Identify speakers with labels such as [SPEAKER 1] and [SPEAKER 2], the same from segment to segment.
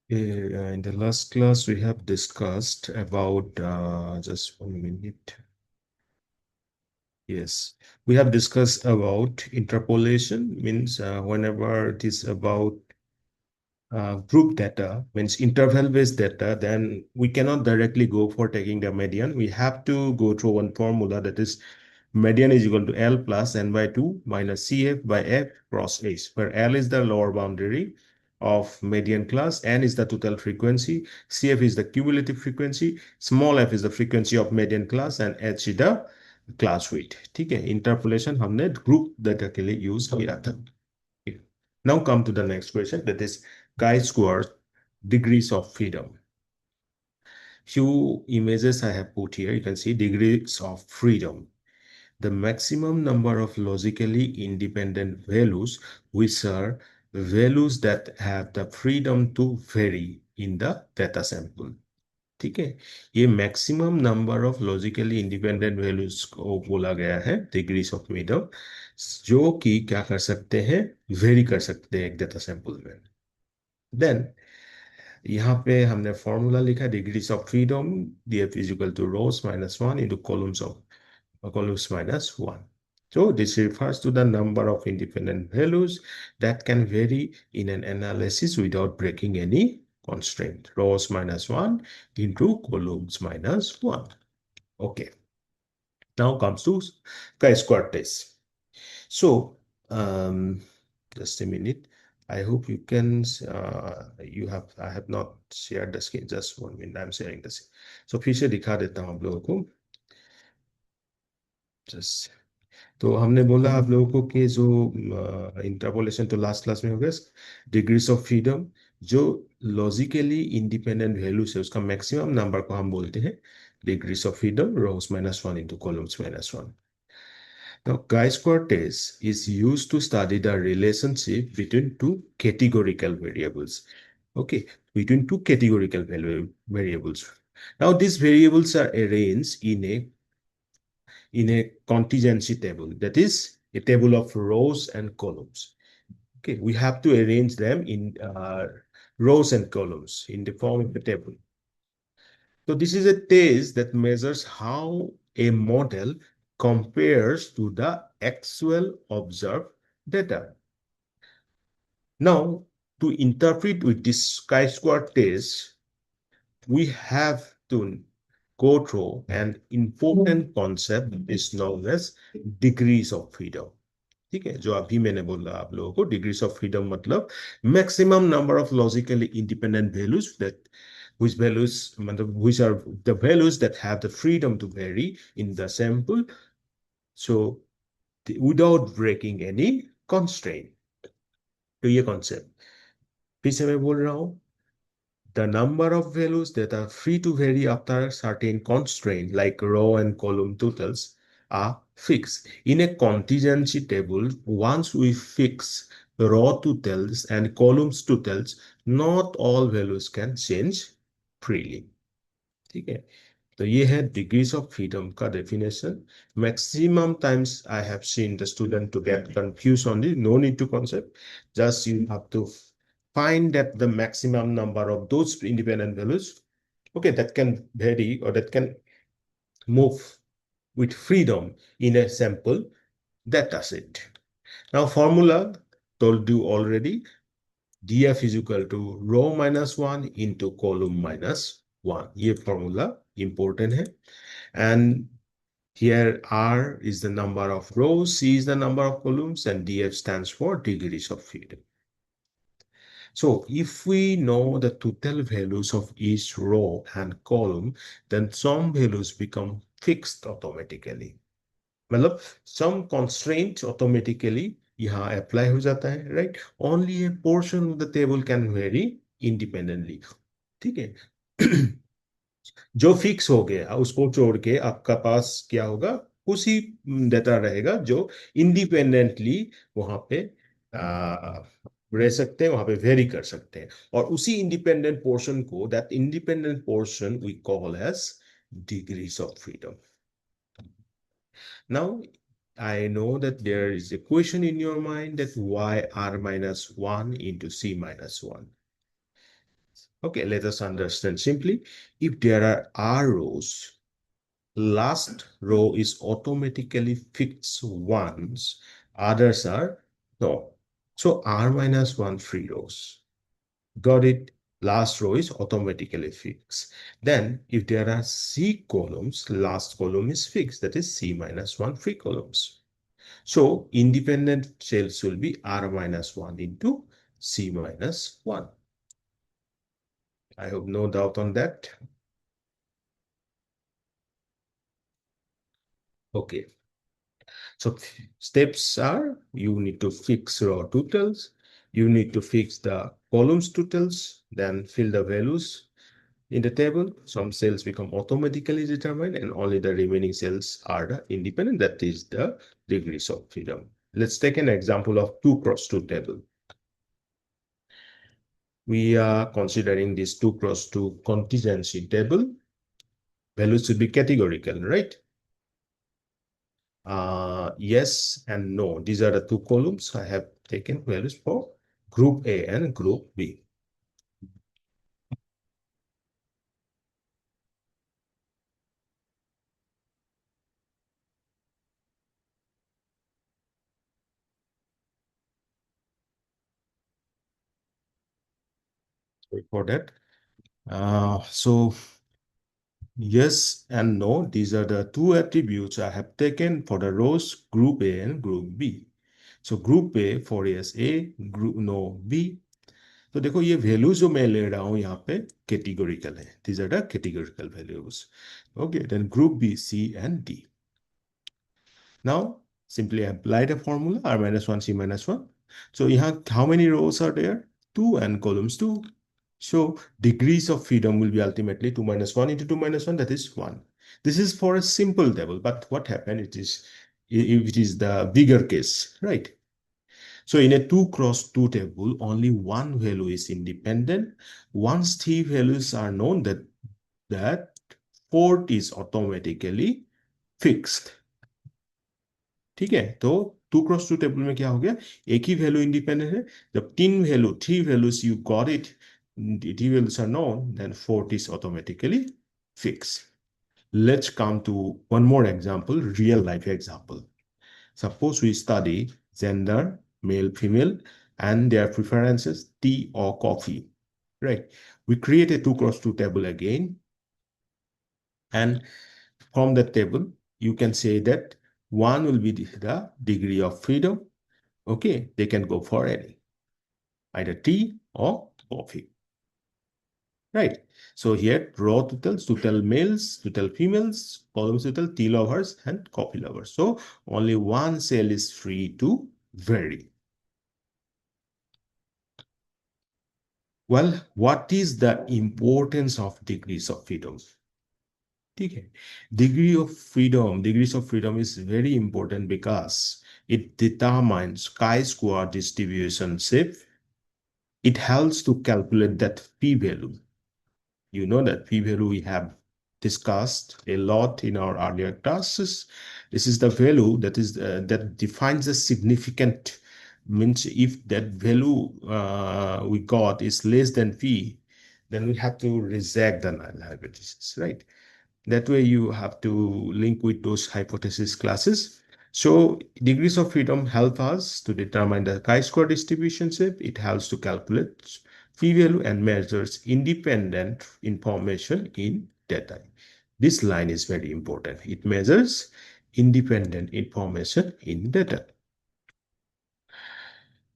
[SPEAKER 1] In the last class, we have discussed about just 1 minute. Yes, we have discussed about interpolation, means whenever it is about group data, means interval-based data, then we cannot directly go for taking the median. We have to go through one formula, that is median is equal to L plus N by 2 minus CF by F cross H, where L is the lower boundary of median class, N is the total frequency, CF is the cumulative frequency, small f is the frequency of median class, and H is the class width. ठीक है, interpolation हमने group data के लिए use किया था. Now come to the next question, that is chi-square degrees of freedom. Few images I have put here. You can see degrees of freedom. The maximum number of logically independent values, which are values that have the freedom to vary in the data sample. ठीक है, ये maximum number of logically independent values को बोला गया है degrees of freedom, जो कि क्या कर सकते हैं, वेरी कर सकते हैं एक डेटा सैंपल में. देन यहाँ पे हमने फॉर्मूला लिखा, degrees of freedom df is equal to rows minus 1 into columns of columns minus 1. So this refers to the number of independent values that can vary in an analysis without breaking any constraint. Rows minus 1 into columns minus 1. Okay. Now comes to chi-square test. So, just a minute. I hope you can, I have not shared the screen. Just 1 minute, I'm sharing the screen. So, फिर से दिखा देता हूँ आप लोगों को. Just तो हमने बोला आप लोगों को कि जो इंटरपोलेशन तो लास्ट क्लास में हो गया, डिग्रीज ऑफ फ्रीडम, जो लॉजिकली इंडिपेंडेंट वैल्यूज है उसका मैक्सिमम नंबर को हम बोलते हैं degrees of freedom, rows minus 1 into columns minus 1. Now, chi-square test is used to study the relationship between two categorical variables. Okay, between two categorical variables. Now, these variables are arranged in a contingency table, that is a table of rows and columns. Okay, we have to arrange them in rows and columns in the form of a table. So this is a test that measures how a model compares to the actual observed data. Now, to interpret with this chi-square test, we have to go through an important concept is known as degrees of freedom. ठीक है, जो अभी मैंने बोला आप लोगों को, degrees of freedom मतलब maximum number of logically independent values that which values which are the values that have the freedom to vary in the sample, so without breaking any constraint. तो ये concept फिर से मैं बोल रहा हूँ, the number of values that are free to vary after certain constraint like row and column totals are fixed. In a contingency table, once we fix row totals and columns totals, not all values can change freely. ठीक है, तो ये है degrees of freedom का definition. Maximum times I have seen the student to get confuse on this. No need to concept, just you have to find that the maximum number of those independent values, okay, that can vary or that can move with freedom in a sample data set. Now formula told you already, df is equal to row minus 1 into column minus 1. ये formula important है. And here R is the number of rows, C is the number of columns, and df stands for degrees of freedom. So if we know the total values of each row and column, then some values become fixed automatically. मतलब some constraint automatically यहाँ apply हो जाता है, right? Only a portion of the table can vary independently. ठीक है. जो fix हो गया उसको छोड़ के आपका पास क्या होगा, उसी डेटा रहेगा जो इंडिपेंडेंटली वहां पे रह सकते हैं, वहां पे वेरी कर सकते हैं, और उसी इंडिपेंडेंट पोर्शन को, that independent portion we call as degrees of freedom. Now I know that there is a question in your mind that why r minus 1 into c minus 1. Okay, let us understand simply. If there are R rows, last row is automatically fixed once, others are no. So R minus 1 free rows. Got it? Last row is automatically fixed. Then if there are C columns, last column is fixed. That is C minus 1 free columns. So independent cells will be R minus 1 into C minus 1. I hope no doubt on that. Okay. So steps are, you need to fix row totals, you need to fix the columns totals, then fill the values in the table. Some cells become automatically determined and only the remaining cells are the independent. That is the degrees of freedom. Let's take an example of 2 cross 2 table. We are considering this 2 cross 2 contingency table. Values should be categorical, right? Yes and no. These are the two columns. I have taken values for group A and group B. Sorry for that. So yes and no, these are the two attributes I have taken for the rows group A and group B. So group A for yes A, group no B. तो देखो ये values जो मैं ले रहा हूं यहाँ पे कैटेगोरिकल है. These are the categorical values. Okay, then group B, C and D. Now simply apply the formula R minus 1, C minus 1. So here, how many rows are there? 2 and columns 2. So degrees of freedom will be ultimately 2 minus 1 into 2 minus 1, that is 1. This is for a simple table, but what happened? It is if it is the bigger case, right? So in a 2 cross 2 table, only one value is independent. Once three values are known, that fourth is automatically fixed. ठीक है, तो 2 cross 2 table में क्या हो गया, एक ही value independent है. जब three values you got it, three values are known, then fourth is automatically fix. Let's come to one more example, real life example. Suppose we study gender, male, female, and their preferences, tea or coffee, right? We create a 2 cross 2 table again, and from that table, you can say that one will be the degree of freedom. Okay, they can go for any, either tea or coffee, right? So here, row totals, total males, total females, columns total, tea lovers and coffee lovers. So only one cell is free to vary. Well, what is the importance of degrees of freedom? Okay. Degrees of freedom is very important because it determines chi-square distribution shape. It helps to calculate that p-value. You know that p-value we have discussed a lot in our earlier classes. This is the value that is that defines a significant, means if that value we got is less than p, then we have to reject the null hypothesis, right? That way you have to link with those hypothesis classes. So degrees of freedom help us to determine the chi-square distribution shape. It helps to calculate p-value and measures independent information in data. This line is very important. It measures independent information in data.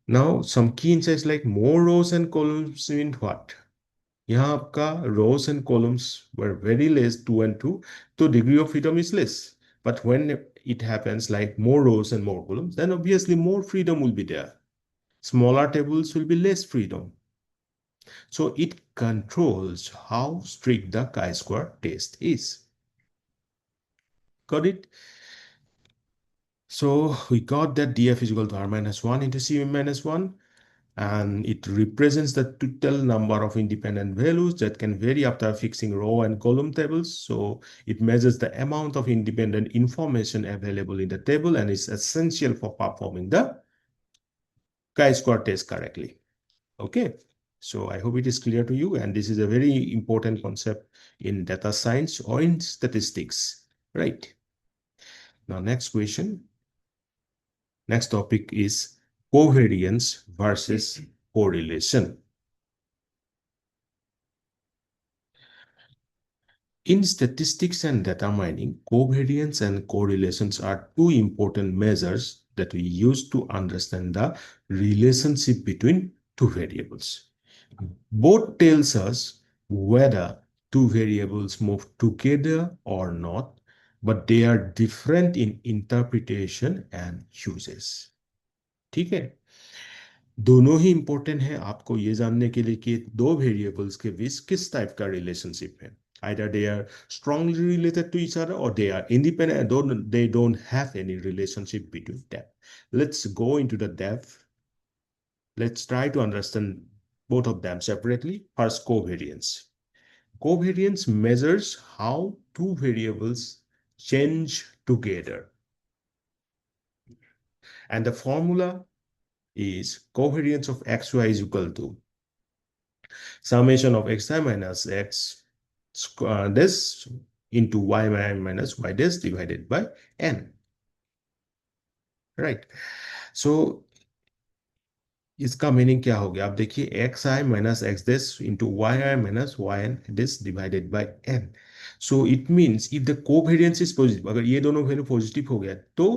[SPEAKER 1] Now some key insights like more rows and columns mean what? यहाँ आपका rows and columns were very less, 2 and 2, so degree of freedom is less. But when it happens like more rows and more columns, then obviously more freedom will be there. Smaller tables will be less freedom. So it controls how strict the chi-square test is. Got it? So we got that df is equal to r minus 1 into c minus 1. And it represents the total number of independent values that can vary after fixing row and column tables. So it measures the amount of independent information available in the table and is essential for performing the chi-square test correctly. Okay. So I hope it is clear to you, and this is a very important concept in data science or in statistics, right? Now, next question. Next topic is covariance versus correlation. In statistics and data mining, covariance and correlations are two important measures that we use to understand the relationship between two variables. Both tells us whether two variables move together or not, but they are different in interpretation and uses. ठीक है, दोनों ही important है आपको ये जानने के लिए कि दो वेरिएबल्स के बीच किस टाइप का रिलेशनशिप है. Either they are strongly related to each other or they are independent and they don't have any relationship between them. Let's go into the depth. Let's try to understand both of them separately. First, covariance. Covariance measures how two variables change together. And the formula is covariance of xy is equal to summation of xi minus x this into y minus y this divided by n. Right. So इसका meaning क्या हो गया? आप देखिए X I minus X this into Y I minus Y N this divided by N. So it means if the covariance is positive, अगर ये दोनों value positive हो गया तो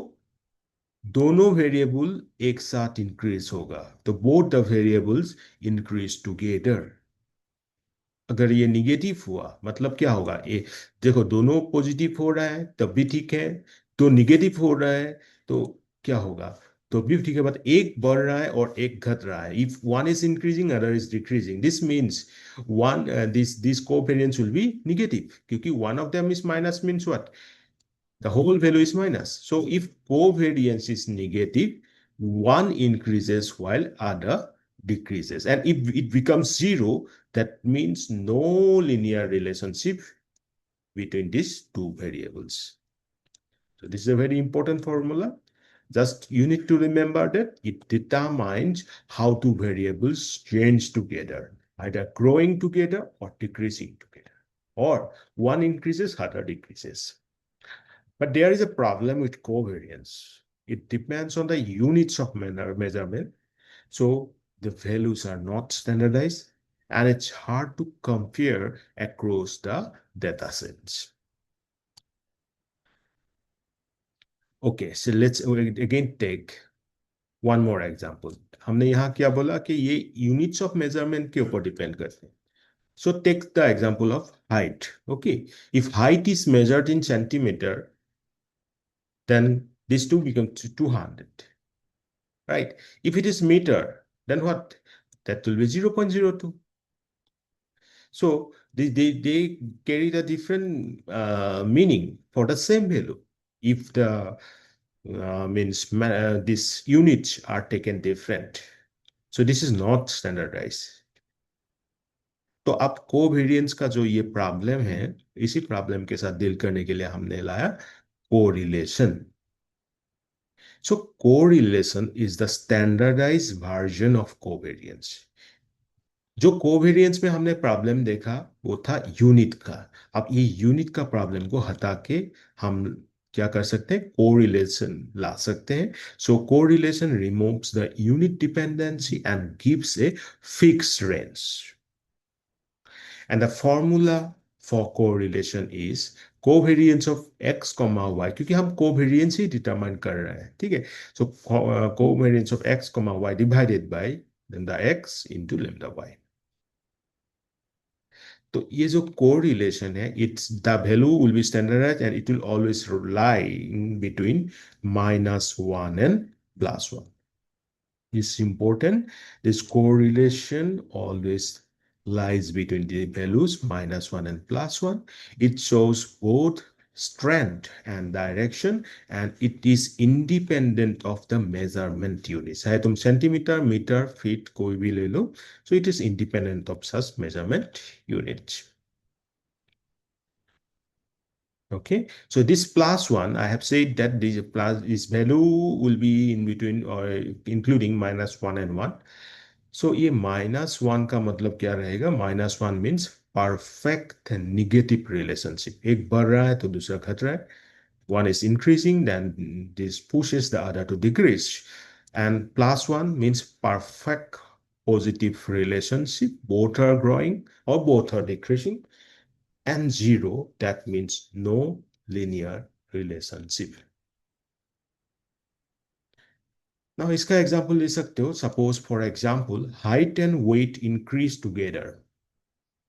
[SPEAKER 1] दोनों वेरिएबल एक साथ इंक्रीज होगा, तो both the variables increase together. अगर ये निगेटिव हुआ मतलब क्या होगा? ये देखो दोनों पॉजिटिव हो रहा है तब भी ठीक है, तो निगेटिव हो रहा है तो क्या होगा? तो भी ठीक है, बट एक बढ़ रहा है और एक घट रहा है. If one is increasing other is decreasing, this means one this covariance will be negative, क्योंकि one of them is minus means what? The whole value is minus. So if covariance is negative, one increases while other decreases. And if it becomes zero, that means no linear relationship between these two variables. So this is a very important formula. Just you need to remember that it determines how two variables change together, either growing together or decreasing together, or one increases, other decreases. But there is a problem with covariance. It depends on the units of measurement. So the values are not standardized and it's hard to compare across the data sets. Okay, so let's again take one more example. हमने यहाँ क्या बोला कि ये units of measurement के ऊपर depend करते हैं. So take the example of height. Okay, if height is measured in centimeter, then these two become 200. Right? If it is meter, then what? That will be 0.02. So they carry the different meaning for the same value. If the means these units are taken different. So this is not standardized. तो अब covariance का जो ये problem है, इसी problem के साथ deal करने के लिए हमने लाया correlation. So correlation is the standardized version of covariance. जो कोवेरियंस में हमने प्रॉब्लम देखा वो था यूनिट का. अब ये यूनिट का प्रॉब्लम को हटा के हम क्या कर सकते हैं? कोरिलेशन ला सकते हैं. सो correlation removes the unit dependency and gives a fixed range. And the formula for correlation is covariance of x, y, क्योंकि हम कोवेरियंस ही डिटरमाइन कर रहे हैं. ठीक है, सो covariance of x, y divided by lambda x into lambda y. तो ये जो कोरिलेशन है, it's the value will be standardized and it will always lie between -1 and +1. It's important. This correlation always lies between the values -1 and +1. It shows both strength and direction, and it is independent of the measurement units. चाहे तुम centimetre, metre, feet कोई भी ले लो, so it is independent of such measurement units. Okay, so this +1, I have said that this value will be in between or including -1 and 1. सो ये -1 का मतलब क्या रहेगा? -1 मीन्स परफेक्ट नेगेटिव रिलेशनशिप। एक बढ़ रहा है तो दूसरा घट रहा है। One is increasing, then this pushes the other to decrease. And +1 means perfect positive relationship. Both are growing or both are decreasing. And 0, that means no linear relationship. Now, इसका एग्जाम्पल ले सकते हो। Suppose for example height and weight increase together.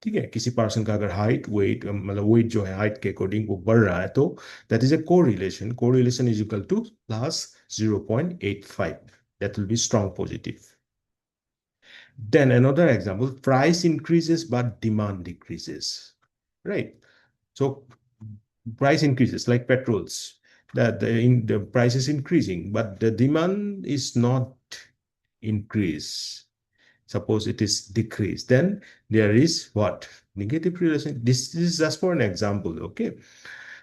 [SPEAKER 1] ठीक है, किसी person का अगर height weight मतलब वेट जो है हाइट के अकॉर्डिंग वो बढ़ रहा है तो that is a correlation. Correlation is equal to +0.85। That will be strong positive. Then another example, price increases but demand decreases, right? So price increases like petrols, that the price is increasing but the demand is not increase. Suppose it is decreased, then there is what? Negative relation. This is just for an example, okay?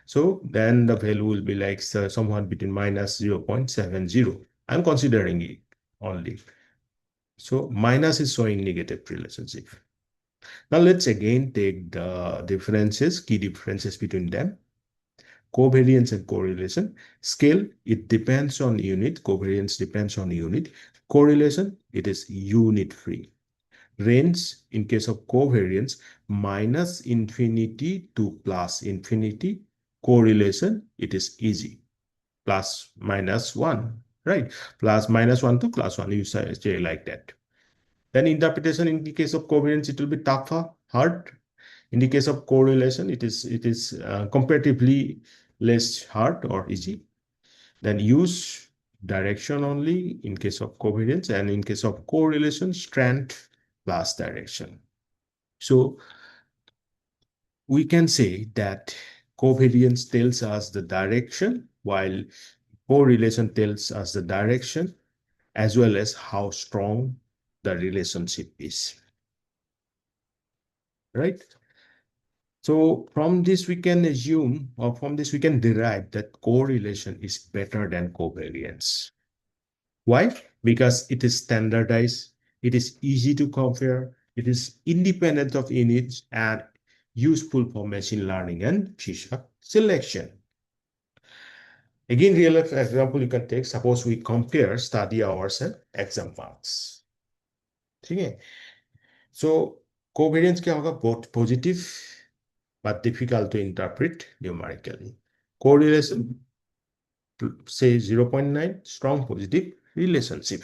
[SPEAKER 1] So then the value will be like somewhat between -0.70. I'm considering it only. So minus is showing negative relationship. Now let's again take the differences, key differences between them. Covariance and correlation. Scale, it depends on unit. Covariance depends on unit. Correlation, it is unit free. Range, in case of covariance, -infinity to +infinity. Correlation, it is easy. +-1, right? +-1 to +1, you say like that. Then interpretation in the case of covariance, it will be tougher, hard. In the case of correlation, it is comparatively less hard or easy. Then use direction only in case of covariance, and in case of correlation, strength plus direction. So we can say that covariance tells us the direction, while correlation tells us the direction as well as how strong the relationship is. Right? So from this we can assume, or from this we can derive that correlation is better than covariance. Why? Because it is standardized, it is easy to compare, it is independent of units, and useful for machine learning and feature selection. Again, real life example you can take. Suppose we compare study hours and exam marks. Okay. So covariance क्या होगा? Both positive but difficult to interpret numerically. Correlation, say 0.9, strong positive relationship.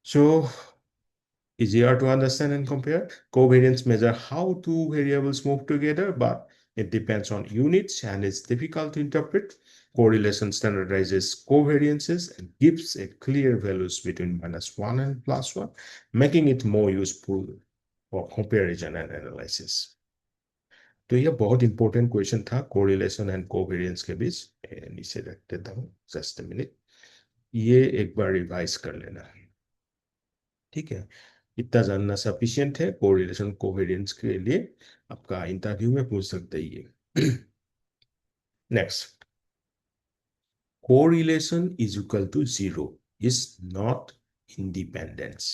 [SPEAKER 1] So easier to understand and compare. Covariance measure how two variables move together, but it depends on units and it's difficult to interpret. Correlation standardizes covariances and gives a clear values between -1 and +1, making it more useful for comparison and analysis. तो ये बहुत important question था correlation and covariance के बीच। नीचे रख देता हूँ, just minute. ये एक बार रिवाइज कर लेना, ठीक है? इतना जानना सफिशियंट है कोरिलेशन कोवेरियंस के लिए। आपका इंटरव्यू में पूछ सकते ही है। Next, correlation is equal to 0 is not independence.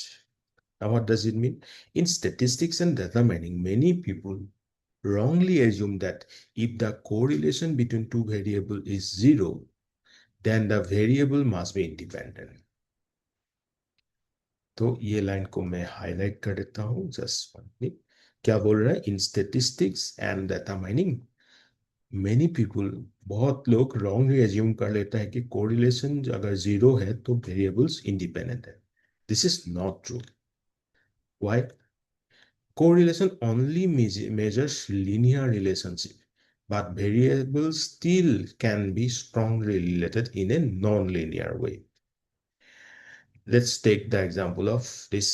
[SPEAKER 1] Now, what does it mean? In statistics and data mining, many people wrongly assume that if the correlation between two variables is 0, then the variable must be independent. तो ये line को मैं highlight कर देता हूँ, just क्या बोल रहा है? In statistics and data mining many people, बहुत लोग रॉन्गली एज्यूम कर लेता है कि कोरिलेशन अगर 0 है तो वेरिएबल्स इंडिपेंडेंट है। This is not true. Why? Correlation only measures linear relationship, but variables still can be strongly related in a non-linear way. Let's take the example of this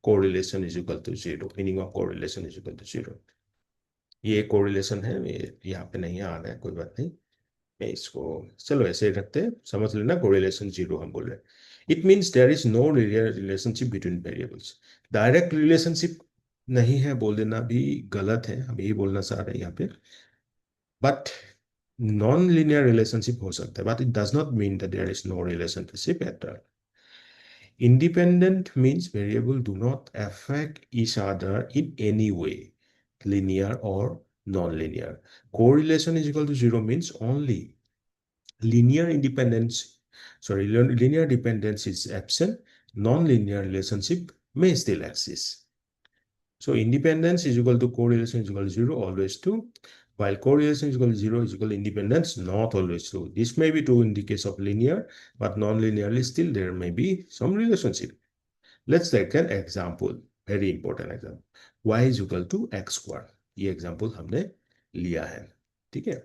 [SPEAKER 1] correlation is equal to 0, meaning of correlation is equal to 0. ये correlation है, यहाँ पे नहीं आ रहा है, कोई बात नहीं। मैं इसको चलो ऐसे ही रखते हैं, समझ लेना correlation 0 हम बोल रहे हैं। It means there is no linear relationship between variables. Direct relationship नहीं है बोल देना भी गलत है, हम यही बोलना चाह रहे हैं यहाँ पे। बट नॉन लिनियर रिलेशनशिप हो सकता है, but it does not mean that there is no relationship at all. Independent means variable do not affect each other in any way, linear or non-linear. Correlation is equal to 0 means only linear independence, linear dependence is absent, non-linear relationship may still exist. So independence is equal to correlation is equal to 0, always true, while correlation is equal to 0 is equal to independence, not always true. This may be true in the case of linear, but non-linearly still there may be some relationship. Let's take an example, very important example. Y is equal to x square. ये example हमने लिया है, ठीक है?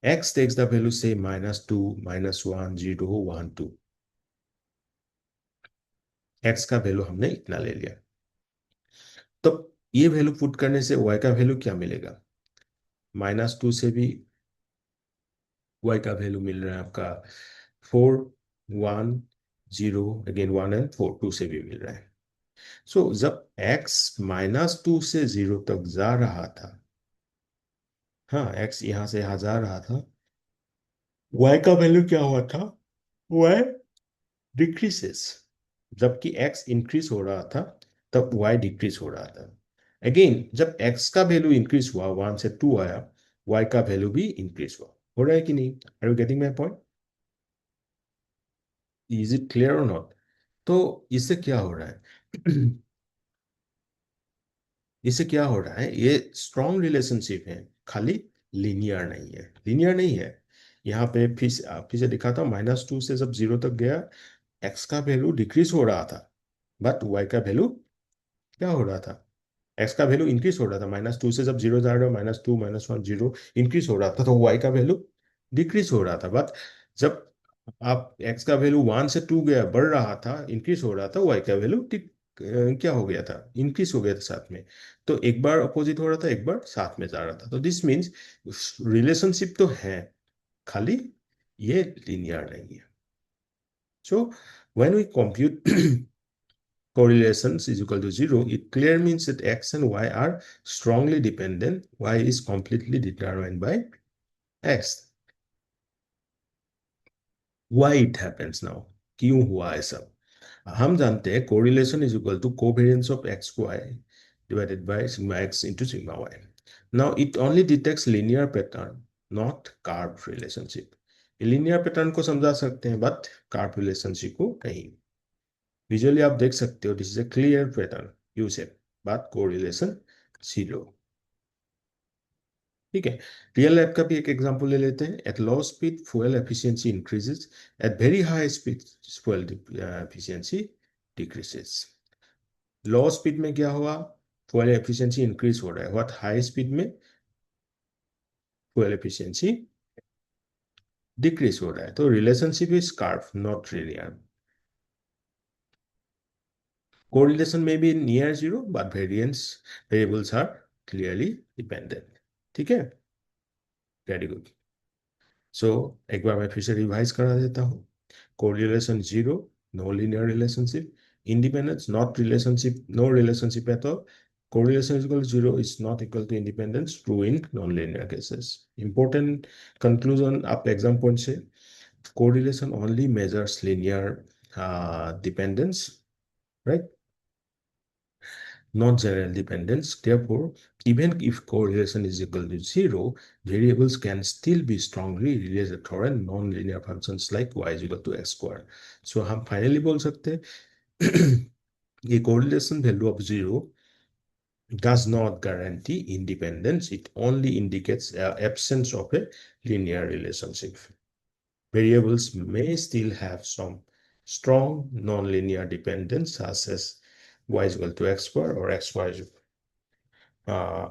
[SPEAKER 1] x takes the value say -2, -1, 0, 1, 2. x का value हमने इतना ले लिया, तो ये वैल्यू पुट करने से y का वैल्यू क्या मिलेगा? -2 से भी y का वैल्यू मिल रहा है आपका 4, 1, 0, अगेन 1 एंड 4, 2 से भी मिल रहा है. सो जब x -2 से 0 तक जा रहा था, हाँ x यहां से यहां जा रहा था, y का वैल्यू क्या हुआ था? y डिक्रीसेस. जबकि x इंक्रीज हो रहा था तब y डिक्रीज हो रहा था. अगेन जब x का वैल्यू इंक्रीज हुआ, 1 से 2 आया, y का वैल्यू भी इंक्रीज हुआ. हो रहा है कि नहीं? Are you getting my point? Is it clear और नॉट? तो इससे क्या हो रहा है? इससे क्या हो रहा है, ये स्ट्रॉन्ग रिलेशनशिप है, खाली लिनियर नहीं है. लिनियर नहीं है. यहाँ पे फिर से दिखा था, -2 से जब 0 तक गया, एक्स का वैल्यू डिक्रीज हो रहा था, बट वाई का वैल्यू क्या हो रहा था? एक्स का वैल्यू इंक्रीज हो रहा था. -2 से जब 0 जा रहा है, -2, -1, 0 इंक्रीज हो रहा था, तो वाई का वैल्यू डिक्रीज हो रहा था. बट जब आप एक्स का वैल्यू 1 से 2 गया, बढ़ रहा था, इंक्रीज हो रहा था, वाई का वैल्यू क्या हो गया था? इंक्रीज हो गया था साथ में. तो एक बार अपोजिट हो रहा था, एक बार साथ में जा रहा था. तो दिस मीन्स रिलेशनशिप तो है, खाली ये लिनियर नहीं है. So when we compute correlations is equal to 0, it clearly means that x and y are strongly dependent. Y is completely determined by x. Why it happens now? क्यों हुआ ऐसा? हम जानते हैं correlation is equal to covariance of x y divided by sigma x into sigma y. Now it only detects linear pattern, not curved relationship. linear pattern को समझा सकते हैं, but curved relationship को नहीं. विजुअली आप देख सकते हो, this is a clear pattern you से, बात कोरिलेशन 0. ठीक है. रियल लाइफ का भी एक एग्जांपल ले लेते हैं. At low speed fuel efficiency increases, at very high speed fuel efficiency decreases. Low speed में क्या हुआ? फ्यूल एफिशिएंसी इंक्रीज हो रहा है. व्हाट हाई स्पीड में फ्यूल एफिशिएंसी डिक्रीज हो रहा है. तो relationship is curve, not linear. Correlation may be near zero, but variables are clearly dependent. ठीक है? Very good. सो एक बार मैं फिर से रिवाइज करा देता हूँ. Correlation 0, no linear relationship. Independence, not relationship, no relationship at all. Correlation is equal to 0 is not equal to independence, true in non-linear cases. Important conclusion आप exam point से, correlation only measures linear dependence, right? Not general dependence. Therefore, even if correlation is equal to 0, variables can still be strongly related to non-linear functions like y is equal to x square. So हम finally बोल सकते हैं ये correlation value of 0 does not guarantee independence. It only indicates absence of a linear relationship. Variables may still have some strong non-linear dependence, such as y is equal to x square or x square is uh,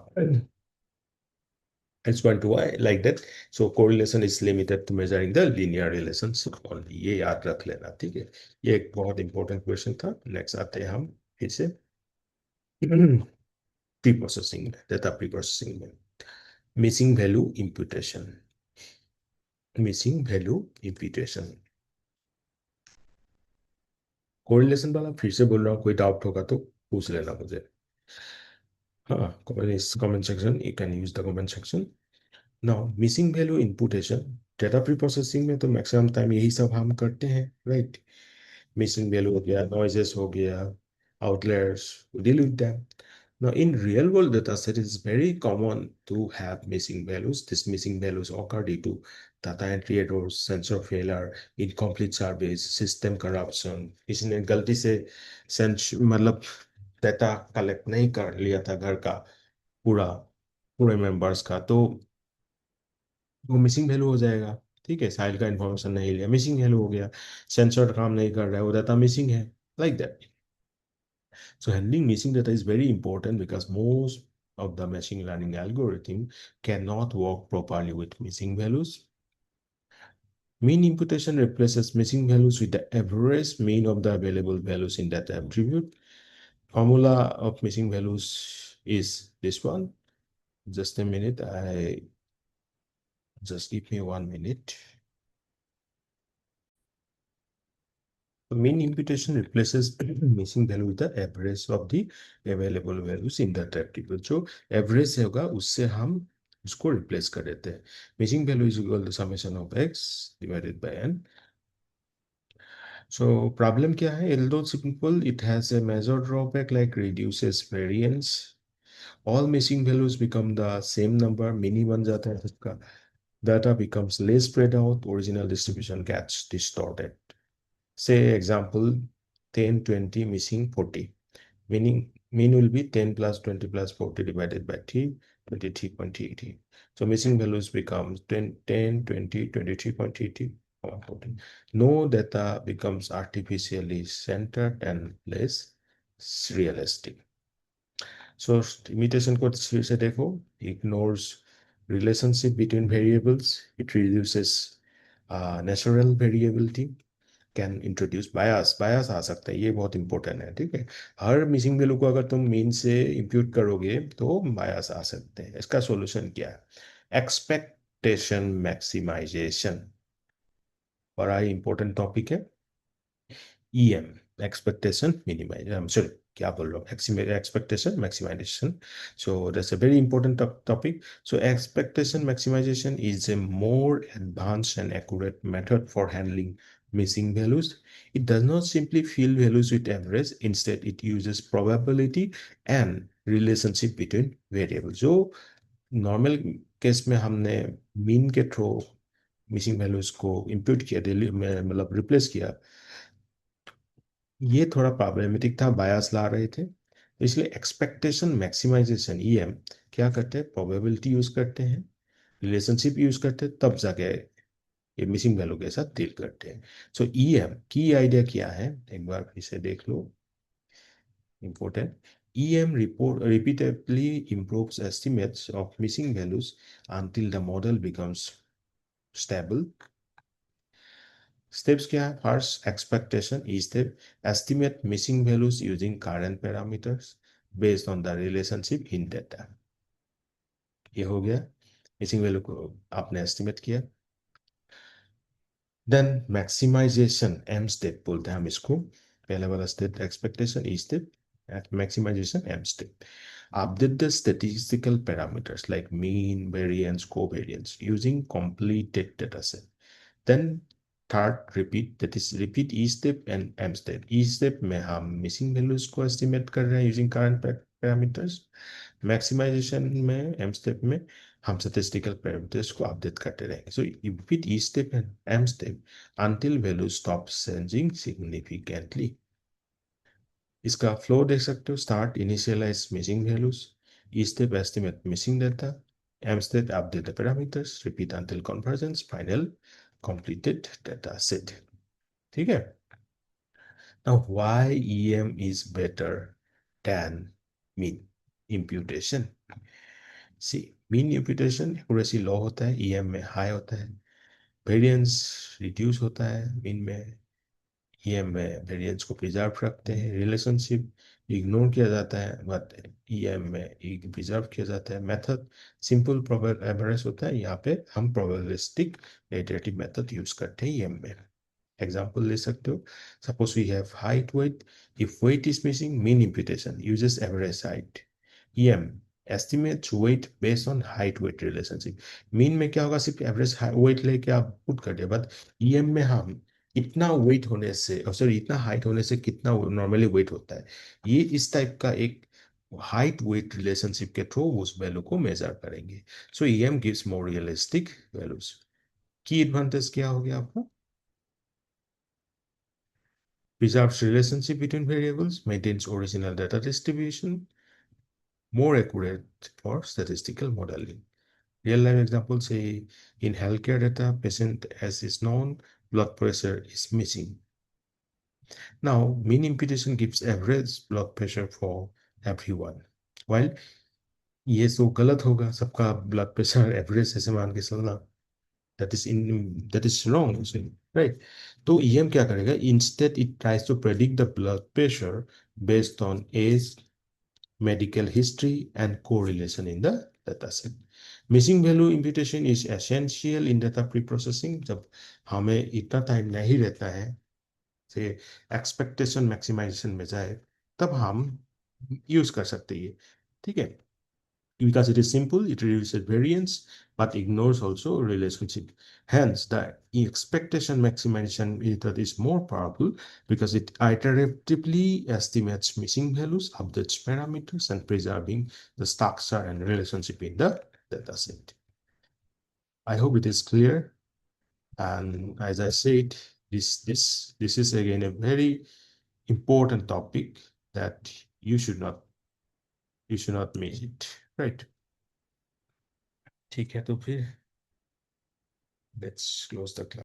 [SPEAKER 1] x1 to y like that. So correlation is limited to measuring the linear relationship only. ये याद रख लेना, ठीक है? ये एक बहुत important question था. नेक्स्ट आते हैं हम फिर से प्री प्रोसेसिंग में, डेटा प्री प्रोसेसिंग में. Missing value imputation. Missing value imputation. Correlation वाला फिर से बोल रहा हूँ, कोई डाउट होगा तो पूछ लेना मुझे. हाँ, comment section, you can use the comment section. Now missing value imputation, data pre processing में तो मैक्सिमम टाइम यही सब हम करते हैं, राइट। मिसिंग वैल्यू हो गया, नॉइजेस हो गया, outliers, we deal with them. Now, in real world data set, it is very common to have missing values. These missing values occur due to data entry errors, sensor failure, incomplete surveys, system corruption. किसी ने गलती से मतलब data collect नहीं कर लिया था घर का पूरा, पूरे मेंबर्स का, तो वो मिसिंग वैल्यू हो जाएगा। ठीक है, साइल का इन्फॉर्मेशन नहीं लिया, मिसिंग वैल्यू हो गया। सेंसर काम नहीं कर रहा है, वो डाटा मिसिंग है, like that. So handling missing data is very important because most of the machine learning algorithm cannot work properly with missing values. Mean imputation replaces missing values with the average mean of the available values in that attribute. Formula of missing values is this one. Just a minute, just give me 1 minute. The mean imputation replaces missing value with the average of the available values in that attribute. जो average होगा उससे हम उसको replace कर देते हैं. Missing value is equal to summation of x divided by n. So problem क्या है? Although simple, it has a major drawback like reduces variance. All missing values become the same number. Mini बन जाता है इसका. Data becomes less spread out. Original distribution gets distorted. Say example 10, 20 missing 40. Mean will be 10 plus 20 plus 40 divided by t, 23.80. So missing values becomes 10, 10, 20, 23.80, 40. No data becomes artificially centered and less realistic. So imitation code फिर से देखो, ignores relationship between variables. It reduces natural variability. Can introduce bias, bias आ सकता है, ये बहुत important है। ठीक है, हर मिसिंग वैल्यू को अगर तुम मीन से इंप्यूट करोगे तो बायस आ सकते हैं। इसका सॉल्यूशन क्या है? एक्सपेक्टेशन मैक्सिमाइजेशन, बड़ा ही इंपॉर्टेंट टॉपिक है। EM, expectation minimization. I'm sorry, क्या बोल रहा हूँ? Expectation maximization. So that's a very important topic. So expectation maximization is a more advanced and accurate method for handling missing values. It does not simply fill values with average. Instead, it uses probability and relationship between variables. जो normal case में हमने mean के through missing values को input किया, मतलब replace किया, ये थोड़ा प्रॉब्लमेटिक था, बायस ला रहे थे। तो इसलिए एक्सपेक्टेशन मैक्सिमाइजेशन EM क्या करते हैं? प्रोबेबिलिटी यूज करते हैं, रिलेशनशिप यूज करते हैं, तब जाके ये मिसिंग वैल्यू के साथ डील करते हैं। सो EM की आइडिया क्या है, एक बार फिर से देख लो, important. EM report repeatedly improves estimates of missing values until the model becomes stable. Steps क्या है? First, expectation step, estimate missing values using current parameters based on the relationship in data. ये हो गया, मिसिंग वैल्यू को आपने estimate किया। Then maximisation, M step बोलते हैं हम इसको। पहले वाला step expectation, E step, maximization, M step. Update the statistical parameters like mean, variance, covariance using completed data set. Then third, repeat, that is repeat E step and M step. E step में हम missing values को estimate कर रहे हैं using current parameters. Maximization में M step में हम statistical parameters को update करते रहेंगे. So you repeat E step and M step until value stops changing significantly. इसका फ्लो देख सकते हो, start initialize missing values, E step estimate missing data, M step update the parameters, repeat until convergence, final completed data set. ठीक है। Now why EM is better than mean imputation? See, mean imputation accuracy low होता है, EM में high होता है, variance reduce होता है mean में, EM में वेरिएंस को प्रिजर्व रखते हैं, रिलेशनशिप इग्नोर किया जाता है, बट EM में प्रिजर्व किया जाता है। मेथड सिंपल प्रोबेबल एवरेज होता है, यहाँ पे हम प्रोबेबिलिस्टिक इटरेटिव मेथड यूज करते हैं EM में। एग्जांपल ले सकते हो, suppose we have height weight, if weight is missing mean imputation uses average height, EM estimates weight based on height weight relationship. Mean में क्या होगा, सिर्फ एवरेज वेट लेके आप पुट कर दिया, बट ईएम में हम इतना वेट होने से, सॉरी इतना हाइट होने से कितना नॉर्मली वेट होता है, ये इस टाइप का एक हाइट वेट रिलेशनशिप के थ्रू उस वैल्यू को मेजर करेंगे। So EM gives more realistic values. की एडवांटेज क्या हो गया आपको? Preserves relationship between variables, maintains original data distribution, more accurate for statistical modeling. Real life example say in healthcare data, patient as is known, blood pressure is missing. Now, mean imputation gives average blood pressure for everyone. While ये तो गलत होगा, सबका blood pressure average ऐसे मान के चलना, that is wrong, right? तो EM क्या करेगा, instead it tries to predict the blood pressure based on age, medical history and correlation in the data set. Missing value imputation is essential in data pre-processing। जब हमें इतना time नहीं रहता है से एक्सपेक्टेशन मैक्सिमाइजेशन में जाए, तब हम यूज कर सकते हैं, ठीक है? Because it is simple, it reduces variance, but ignores also relationship. Hence, the expectation maximization method is more powerful because it iteratively estimates missing values, updates parameters, and preserving the structure and relationship in the dataset. I hope it is clear. And as I said, this is again a very important topic that you should not miss it, right? ठीक है, तो फिर let's close the class.